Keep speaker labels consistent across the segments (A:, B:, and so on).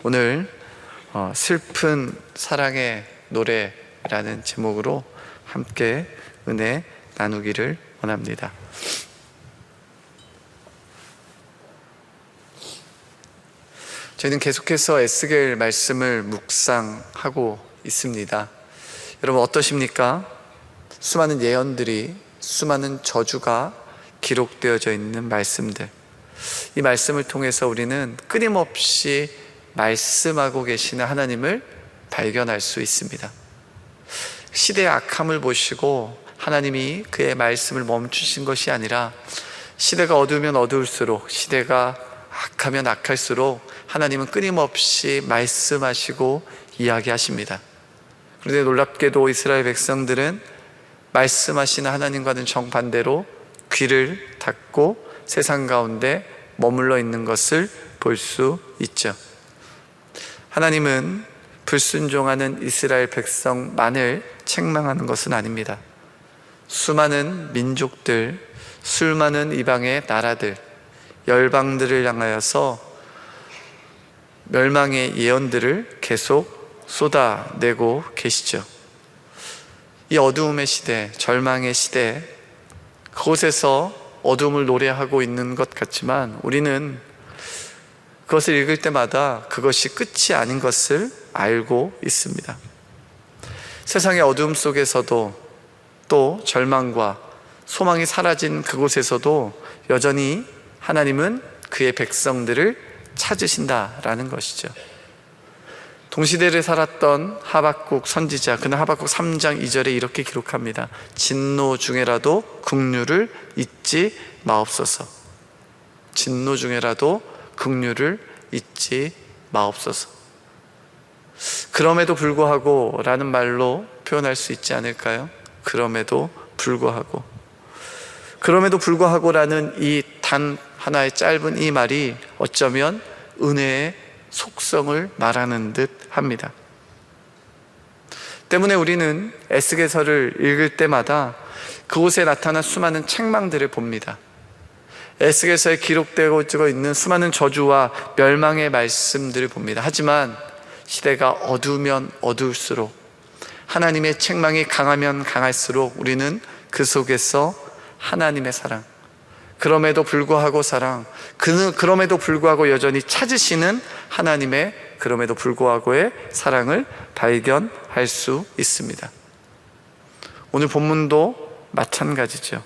A: 오늘 슬픈 사랑의 노래라는 제목으로 함께 은혜 나누기를 원합니다. 저희는 계속해서 에스겔 말씀을 묵상하고 있습니다. 여러분 어떠십니까? 수많은 예언들이, 수많은 저주가 기록되어져 있는 말씀들, 이 말씀을 통해서 우리는 끊임없이 말씀하고 계시는 하나님을 발견할 수 있습니다. 시대의 악함을 보시고 하나님이 그의 말씀을 멈추신 것이 아니라 시대가 어두우면 어두울수록, 시대가 악하면 악할수록 하나님은 끊임없이 말씀하시고 이야기하십니다. 그런데 놀랍게도 이스라엘 백성들은 말씀하시는 하나님과는 정반대로 귀를 닫고 세상 가운데 머물러 있는 것을 볼 수 있죠. 하나님은 불순종하는 이스라엘 백성만을 책망하는 것은 아닙니다. 수많은 민족들, 수많은 이방의 나라들, 열방들을 향하여서 멸망의 예언들을 계속 쏟아내고 계시죠. 이 어두움의 시대, 절망의 시대, 그곳에서 어둠을 노래하고 있는 것 같지만 우리는 그것을 읽을 때마다 그것이 끝이 아닌 것을 알고 있습니다. 세상의 어둠 속에서도, 또 절망과 소망이 사라진 그곳에서도 여전히 하나님은 그의 백성들을 찾으신다라는 것이죠. 동시대를 살았던 하박국 선지자, 그는 하박국 3장 2절에 이렇게 기록합니다. 진노 중에라도 긍휼을 잊지 마옵소서. 진노 중에라도 긍휼을 잊지 마옵소서. 그럼에도 불구하고 라는 말로 표현할 수 있지 않을까요? 그럼에도 불구하고. 그럼에도 불구하고라는 이 단 하나의 짧은 이 말이 어쩌면 은혜의 속성을 말하는 듯 합니다. 때문에 우리는 에스겔서를 읽을 때마다 그곳에 나타난 수많은 책망들을 봅니다. 에스겔서에 기록되고 있는 수많은 저주와 멸망의 말씀들을 봅니다. 하지만 시대가 어두우면 어두울수록, 하나님의 책망이 강하면 강할수록 우리는 그 속에서 하나님의 사랑, 그럼에도 불구하고 사랑, 그럼에도 불구하고 여전히 찾으시는 하나님의 그럼에도 불구하고의 사랑을 발견할 수 있습니다. 오늘 본문도 마찬가지죠.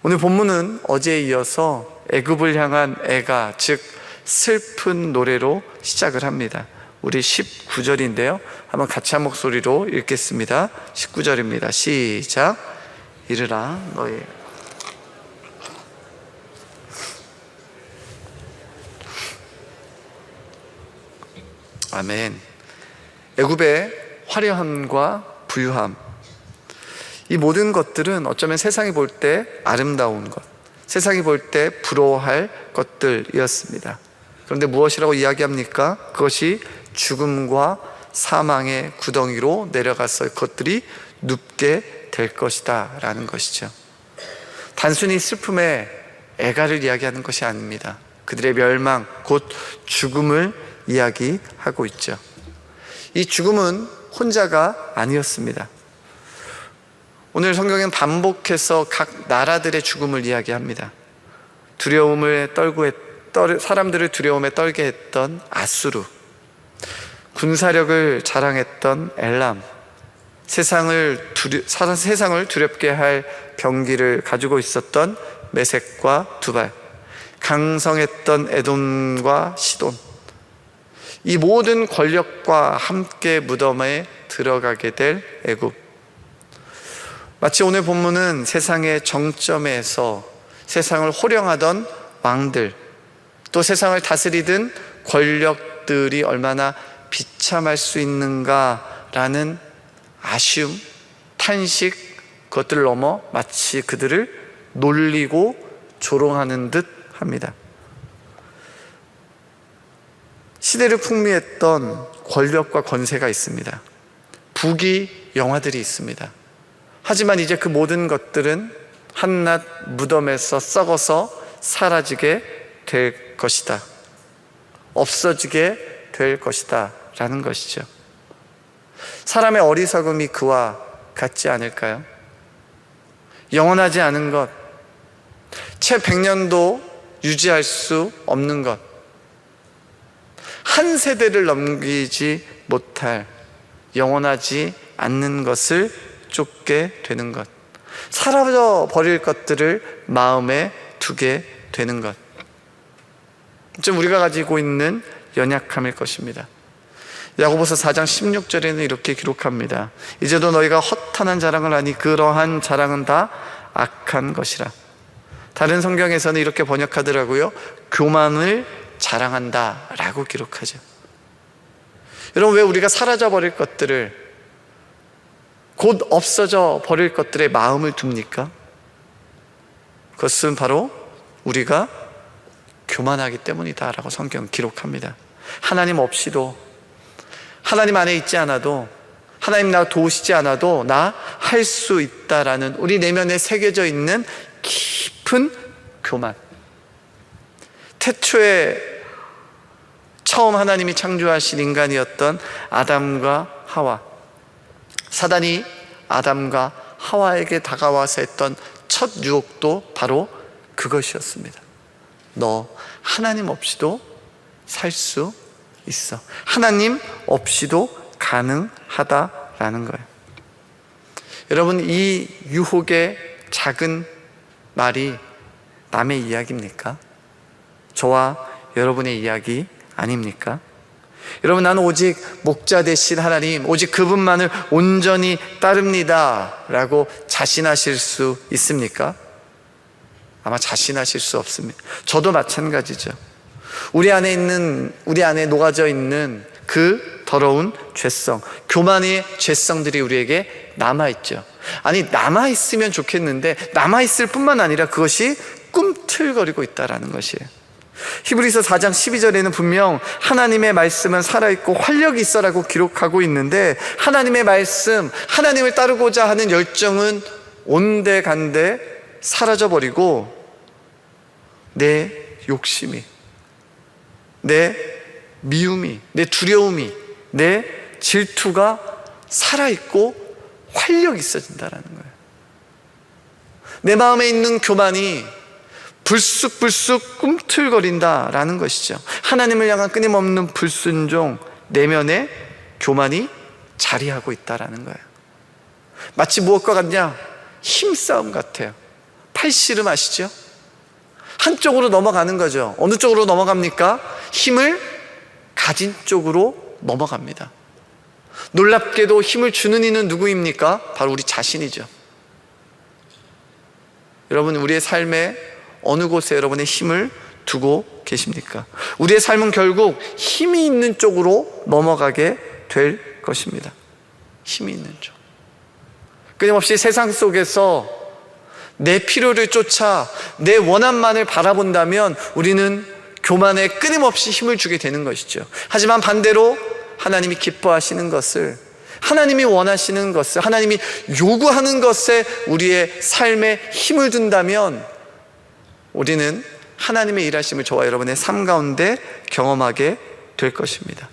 A: 오늘 본문은 어제에 이어서 애굽을 향한 애가, 즉 슬픈 노래로 시작을 합니다. 우리 19절인데요 한번 같이 한 목소리로 읽겠습니다. 19절입니다 시작. 이르라 너희 아멘. 애굽의 화려함과 부유함, 이 모든 것들은 어쩌면 세상이 볼 때 아름다운 것, 세상이 볼 때 부러워할 것들이었습니다. 그런데 무엇이라고 이야기합니까? 그것이 죽음과 사망의 구덩이로 내려가서 그것들이 눕게 될 것이다 라는 것이죠. 단순히 슬픔의 애가를 이야기하는 것이 아닙니다. 그들의 멸망, 곧 죽음을 이야기하고 있죠. 이 죽음은 혼자가 아니었습니다. 오늘 성경은 반복해서 각 나라들의 죽음을 이야기합니다. 사람들을 두려움에 떨게 했던 아수르, 군사력을 자랑했던 엘람, 세상을 두렵게 할 병기를 가지고 있었던 메섹과 두발, 강성했던 에돔과 시돈, 이 모든 권력과 함께 무덤에 들어가게 될 애굽. 마치 오늘 본문은 세상의 정점에서 세상을 호령하던 왕들, 또 세상을 다스리던 권력들이 얼마나 비참할 수 있는가라는 아쉬움, 탄식, 그것들을 넘어 마치 그들을 놀리고 조롱하는 듯 합니다. 시대를 풍미했던 권력과 권세가 있습니다. 부귀 영화들이 있습니다. 하지만 이제 그 모든 것들은 한낱 무덤에서 썩어서 사라지게 될 것이다. 없어지게 될 것이다 라는 것이죠. 사람의 어리석음이 그와 같지 않을까요? 영원하지 않은 것, 채 100년도 유지할 수 없는 것, 한 세대를 넘기지 못할 영원하지 않는 것을 쫓게 되는 것, 사라져 버릴 것들을 마음에 두게 되는 것, 좀 우리가 가지고 있는 연약함일 것입니다. 야고보서 4장 16절에는 이렇게 기록합니다. 이제도 너희가 허탄한 자랑을 하니 그러한 자랑은 다 악한 것이라. 다른 성경에서는 이렇게 번역하더라고요. 교만을 자랑한다 라고 기록하죠. 여러분, 왜 우리가 사라져 버릴 것들을, 곧 없어져 버릴 것들에 마음을 둡니까? 그것은 바로 우리가 교만하기 때문이다 라고 성경은 기록합니다. 하나님 없이도, 하나님 안에 있지 않아도, 하나님 나 도우시지 않아도 나 할 수 있다라는 우리 내면에 새겨져 있는 깊은 교만. 태초에 처음 하나님이 창조하신 인간이었던 아담과 하와, 사단이 아담과 하와에게 다가와서 했던 첫 유혹도 바로 그것이었습니다. 너 하나님 없이도 살 수 있어. 하나님 없이도 가능하다라는 거예요. 여러분, 이 유혹의 작은 말이 남의 이야기입니까? 저와 여러분의 이야기 아닙니까? 여러분, 나는 오직 목자 되신 하나님, 오직 그분만을 온전히 따릅니다 라고 자신하실 수 있습니까? 아마 자신하실 수 없습니다. 저도 마찬가지죠. 우리 안에 녹아져 있는 그 더러운 죄성, 교만의 죄성들이 우리에게 남아있죠. 아니, 남아있으면 좋겠는데 남아있을 뿐만 아니라 그것이 꿈틀거리고 있다는 것이에요. 히브리서 4장 12절에는 분명 하나님의 말씀은 살아있고 활력이 있어라고 기록하고 있는데, 하나님의 말씀, 하나님을 따르고자 하는 열정은 온데간데 사라져버리고 내 욕심이, 내 미움이, 내 두려움이, 내 질투가 살아있고 활력이 있어진다는 거예요. 내 마음에 있는 교만이 불쑥불쑥 꿈틀거린다라는 것이죠. 하나님을 향한 끊임없는 불순종, 내면에 교만이 자리하고 있다라는 거예요. 마치 무엇과 같냐? 힘싸움 같아요. 팔씨름 아시죠? 한쪽으로 넘어가는 거죠. 어느 쪽으로 넘어갑니까? 힘을 가진 쪽으로 넘어갑니다. 놀랍게도 힘을 주는 이는 누구입니까? 바로 우리 자신이죠. 여러분, 우리의 삶에 어느 곳에 여러분의 힘을 두고 계십니까? 우리의 삶은 결국 힘이 있는 쪽으로 넘어가게 될 것입니다. 힘이 있는 쪽. 끊임없이 세상 속에서 내 필요를 쫓아 내 원함만을 바라본다면 우리는 교만에 끊임없이 힘을 주게 되는 것이죠. 하지만 반대로 하나님이 기뻐하시는 것을, 하나님이 원하시는 것을, 하나님이 요구하는 것에 우리의 삶에 힘을 둔다면 우리는 하나님의 일하심을 저와 여러분의 삶 가운데 경험하게 될 것입니다.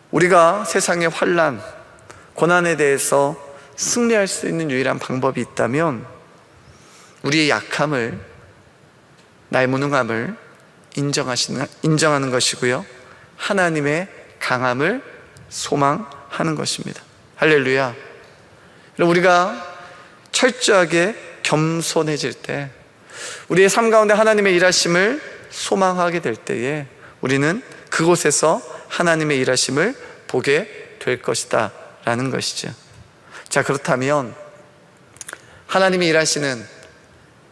A: 우리가 세상의 환난, 고난에 대해서 승리할 수 있는 유일한 방법이 있다면 우리의 약함을, 나의 무능함을 인정하는 것이고요, 하나님의 강함을 소망하는 것입니다. 할렐루야. 우리가 철저하게 겸손해질 때, 우리의 삶 가운데 하나님의 일하심을 소망하게 될 때에 우리는 그곳에서 하나님의 일하심을 보게 될 것이다 라는 것이죠. 자, 그렇다면 하나님이 일하시는,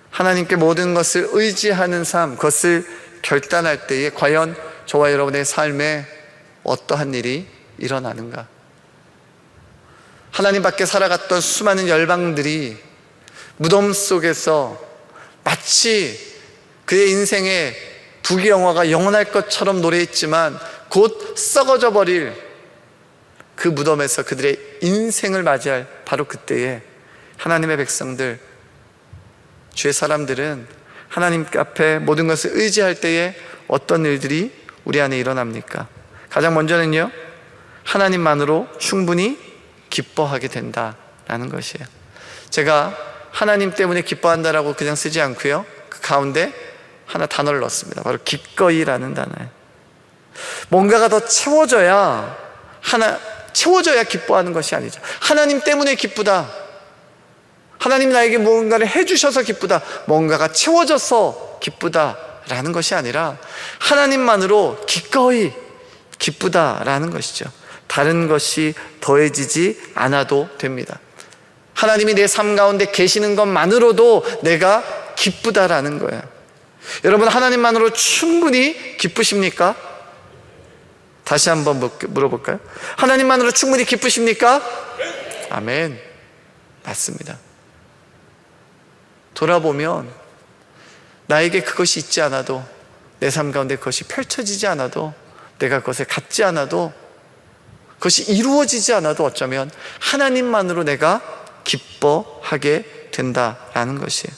A: 하나님께 모든 것을 의지하는 삶, 그것을 결단할 때에 과연 저와 여러분의 삶에 어떠한 일이 일어나는가? 하나님 밖에 살아갔던 수많은 열방들이 무덤 속에서 마치 그의 인생의 부귀영화가 영원할 것처럼 노래했지만 곧 썩어져 버릴 그 무덤에서 그들의 인생을 맞이할 바로 그때에 하나님의 백성들, 주의 사람들은 하나님 앞에 모든 것을 의지할 때에 어떤 일들이 우리 안에 일어납니까? 가장 먼저는요, 하나님만으로 충분히 기뻐하게 된다라는 것이에요. 제가 하나님 때문에 기뻐한다라고 그냥 쓰지 않고요, 그 가운데 하나 단어를 넣었습니다. 바로 기꺼이라는 단어예요. 뭔가가 더 채워져야 기뻐하는 것이 아니죠. 하나님 때문에 기쁘다, 하나님이 나에게 무언가를 해주셔서 기쁘다, 뭔가가 채워져서 기쁘다라는 것이 아니라 하나님만으로 기꺼이 기쁘다라는 것이죠. 다른 것이 더해지지 않아도 됩니다. 하나님이 내 삶 가운데 계시는 것만으로도 내가 기쁘다라는 거예요. 여러분, 하나님만으로 충분히 기쁘십니까? 다시 한번 물어볼까요? 하나님만으로 충분히 기쁘십니까? 아멘. 맞습니다. 돌아보면 나에게 그것이 있지 않아도, 내 삶 가운데 그것이 펼쳐지지 않아도, 내가 그것에 갖지 않아도, 그것이 이루어지지 않아도 어쩌면 하나님만으로 내가 기뻐하게 된다라는 것이에요.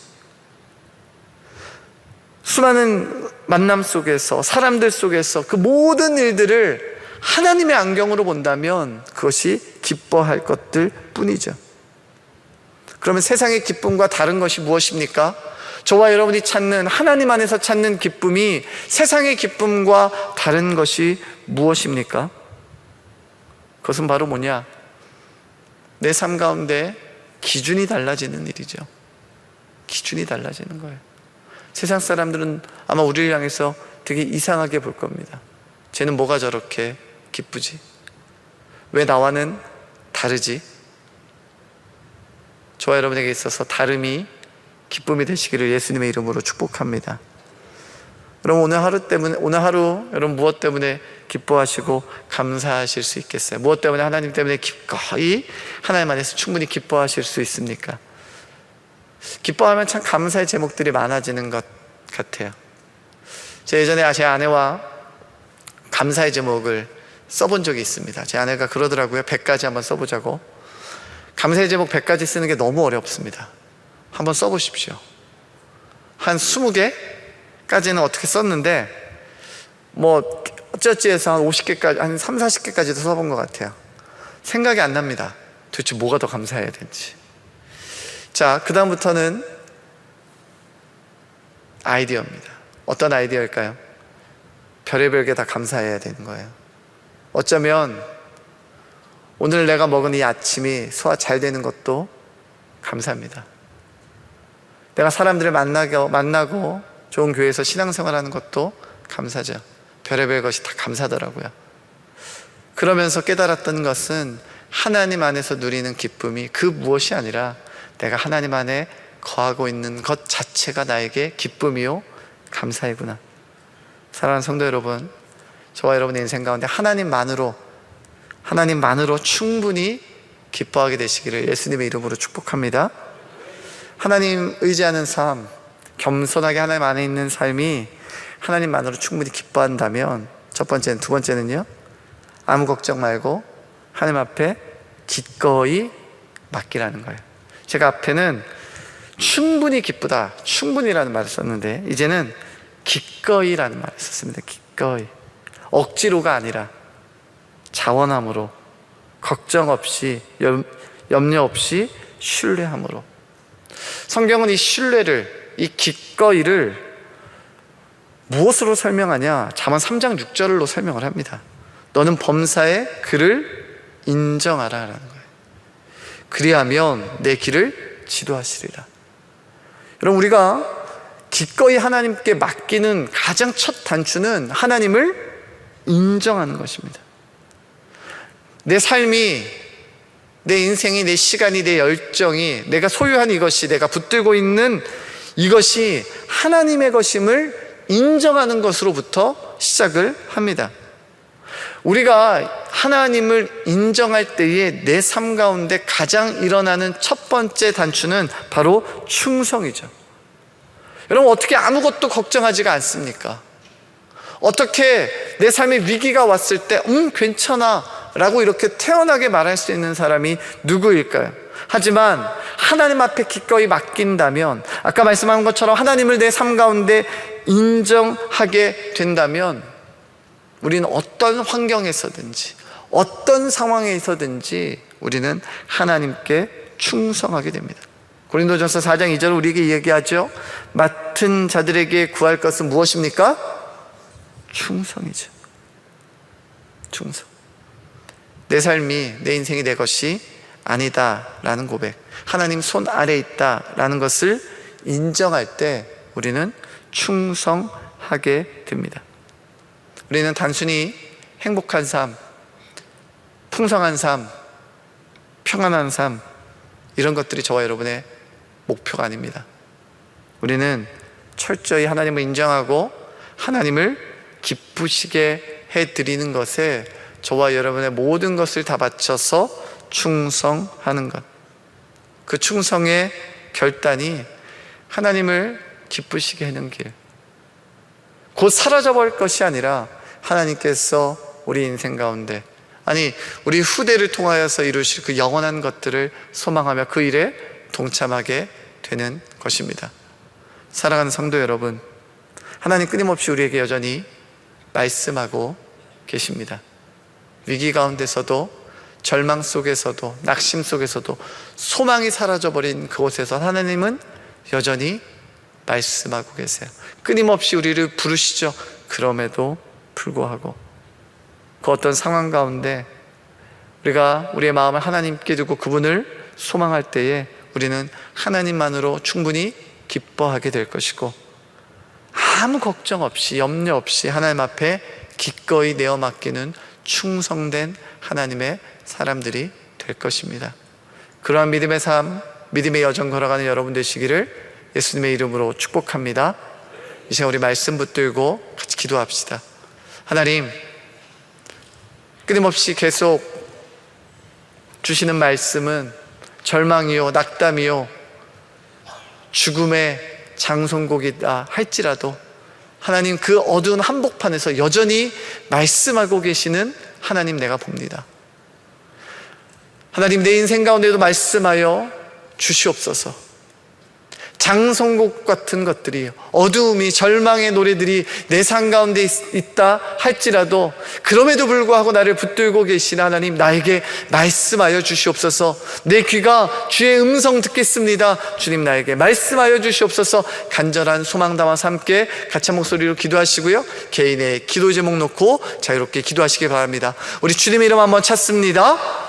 A: 수많은 만남 속에서, 사람들 속에서 그 모든 일들을 하나님의 안경으로 본다면 그것이 기뻐할 것들 뿐이죠. 그러면 세상의 기쁨과 다른 것이 무엇입니까? 저와 여러분이 찾는, 하나님 안에서 찾는 기쁨이 세상의 기쁨과 다른 것이 무엇입니까? 그것은 바로 뭐냐? 내 삶 가운데 기준이 달라지는 일이죠. 기준이 달라지는 거예요. 세상 사람들은 아마 우리를 향해서 되게 이상하게 볼 겁니다. 쟤는 뭐가 저렇게 기쁘지? 왜 나와는 다르지? 저와 여러분에게 있어서 다름이 기쁨이 되시기를 예수님의 이름으로 축복합니다. 그럼 오늘 하루 여러분 무엇 때문에 기뻐하시고 감사하실 수 있겠어요? 무엇 때문에 하나님 때문에 기꺼이 하나님 안에서 충분히 기뻐하실 수 있습니까? 기뻐하면 참 감사의 제목들이 많아지는 것 같아요. 제가 예전에 제 아내와 감사의 제목을 써본 적이 있습니다. 제 아내가 그러더라고요. 100가지 한번 써보자고. 감사의 제목 100가지 쓰는 게 너무 어렵습니다. 한번 써보십시오. 한 20개까지는 어떻게 썼는데 뭐 어쩌지 해서 한 50개까지, 한 3, 40개까지도 써본 것 같아요. 생각이 안 납니다. 도대체 뭐가 더 감사해야 될지. 자, 그 다음부터는 아이디어입니다. 어떤 아이디어일까요? 별의별 게 다 감사해야 되는 거예요. 어쩌면 오늘 내가 먹은 이 아침이 소화 잘 되는 것도 감사합니다. 내가 사람들을 만나고 좋은 교회에서 신앙생활하는 것도 감사죠. 별의별 것이 다 감사더라고요. 그러면서 깨달았던 것은 하나님 안에서 누리는 기쁨이 그 무엇이 아니라 내가 하나님 안에 거하고 있는 것 자체가 나에게 기쁨이요 감사이구나. 사랑하는 성도 여러분, 저와 여러분의 인생 가운데 하나님만으로 충분히 기뻐하게 되시기를 예수님의 이름으로 축복합니다. 하나님 의지하는 삶, 겸손하게 하나님 안에 있는 삶이 하나님만으로 충분히 기뻐한다면 첫 번째는, 두 번째는요, 아무 걱정 말고 하나님 앞에 기꺼이 맡기라는 거예요. 제가 앞에는 충분히 기쁘다, 충분히라는 말을 썼는데 이제는 기꺼이라는 말을 썼습니다. 기꺼이. 억지로가 아니라 자원함으로, 걱정 없이, 염려 없이 신뢰함으로. 성경은 이 신뢰를, 이 기꺼이를 무엇으로 설명하냐? 잠언 3장 6절로 설명을 합니다. 너는 범사에 그를 인정하라 라는 거예요. 그리하면 내 길을 지도하시리라. 여러분, 우리가 기꺼이 하나님께 맡기는 가장 첫 단추는 하나님을 인정하는 것입니다. 내 삶이, 내 인생이, 내 시간이, 내 열정이, 내가 소유한 이것이, 내가 붙들고 있는 이것이 하나님의 것임을 인정하는 것으로부터 시작을 합니다. 우리가 하나님을 인정할 때에 내 삶 가운데 가장 일어나는 첫 번째 단추는 바로 충성이죠. 여러분, 어떻게 아무것도 걱정하지가 않습니까? 어떻게 내 삶에 위기가 왔을 때 괜찮아 라고 이렇게 태연하게 말할 수 있는 사람이 누구일까요? 하지만 하나님 앞에 기꺼이 맡긴다면, 아까 말씀한 것처럼 하나님을 내 삶 가운데 인정하게 된다면 우리는 어떤 환경에서든지 어떤 상황에서든지 우리는 하나님께 충성하게 됩니다. 고린도전서 4장 2절 우리에게 얘기하죠. 맡은 자들에게 구할 것은 무엇입니까? 충성이죠. 충성. 내 삶이, 내 인생이 내 것이 아니다라는 고백, 하나님 손 아래에 있다라는 것을 인정할 때 우리는 충성하게 됩니다. 우리는 단순히 행복한 삶, 풍성한 삶, 평안한 삶, 이런 것들이 저와 여러분의 목표가 아닙니다. 우리는 철저히 하나님을 인정하고 하나님을 기쁘시게 해드리는 것에 저와 여러분의 모든 것을 다 바쳐서 충성하는 것, 그 충성의 결단이 하나님을 기쁘시게 하는 길, 곧 사라져버릴 것이 아니라 하나님께서 우리 인생 가운데, 아니 우리 후대를 통하여서 이루실 그 영원한 것들을 소망하며 그 일에 동참하게 되는 것입니다. 사랑하는 성도 여러분, 하나님 끊임없이 우리에게 여전히 말씀하고 계십니다. 위기 가운데서도, 절망 속에서도, 낙심 속에서도, 소망이 사라져버린 그곳에서 하나님은 여전히 말씀하고 계세요. 끊임없이 우리를 부르시죠. 그럼에도 불구하고 그 어떤 상황 가운데 우리가 우리의 마음을 하나님께 두고 그분을 소망할 때에 우리는 하나님만으로 충분히 기뻐하게 될 것이고, 아무 걱정 없이, 염려 없이 하나님 앞에 기꺼이 내어 맡기는 충성된 하나님의 사람들이 될 것입니다. 그러한 믿음의 삶, 믿음의 여정 걸어가는 여러분 되시기를 예수님의 이름으로 축복합니다. 이 시간 우리 말씀 붙들고 같이 기도합시다. 하나님, 끊임없이 계속 주시는 말씀은 절망이요, 낙담이요, 죽음의 장송곡이다 할지라도 하나님, 그 어두운 한복판에서 여전히 말씀하고 계시는 하나님 내가 봅니다. 하나님, 내 인생 가운데도 말씀하여 주시옵소서. 장송곡 같은 것들이, 어두움이, 절망의 노래들이 내 삶 가운데 있다 할지라도 그럼에도 불구하고 나를 붙들고 계신 하나님, 나에게 말씀하여 주시옵소서. 내 귀가 주의 음성 듣겠습니다. 주님, 나에게 말씀하여 주시옵소서. 간절한 소망 담아서 함께 같이 한 목소리로 기도하시고요, 개인의 기도 제목 놓고 자유롭게 기도하시기 바랍니다. 우리 주님의 이름 한번 찾습니다.